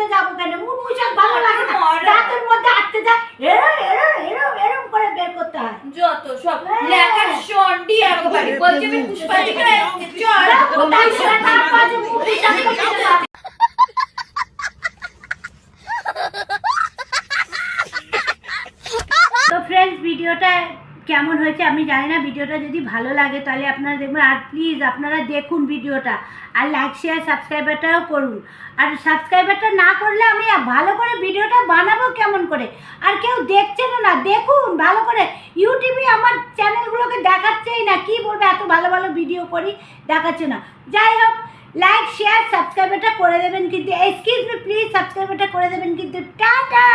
খেতে যাবো কেন? মুখ ভালো লাগে না, দাঁতের মধ্যে আটকে যায়, এরম করে বের করতে হয়। যত সব লেখার শন্ডি একবারে বলছে আমি পুষ্পাঞ্জলি করে এসেছি, চল কোথায় ছেড়ে তার পাশে মুখে চাপতে খেতে হবে। তো ফ্রেন্ডস, ভিডিওটা কেমন হয়েছে আমি জানি না। ভিডিওটা যদি ভালো লাগে তাহলে আপনারা দেখবেন, আর প্লিজ আপনারা দেখুন ভিডিওটা, আর লাইক শেয়ার সাবস্ক্রাইবারটাও করুন। আর সাবস্ক্রাইবারটা না করলে আমি ভালো করে ভিডিওটা বানাবো কেমন করে? আর কেউ দেখছেন না, দেখুন ভালো করে। ইউটিউবে আমার চ্যানেলগুলোকে দেখাচ্ছেই না, কি বলবো, এত ভালো ভালো ভিডিও করি, দেখাচ্ছে না। যাই হোক, লাইক শেয়ার সাবস্ক্রাইবারটা করে দেবেন কিন্তু, এক্সকিউজ মি প্লিজ, সাবস্ক্রাইবারটা করে দেবেন কিন্তু। টাটা।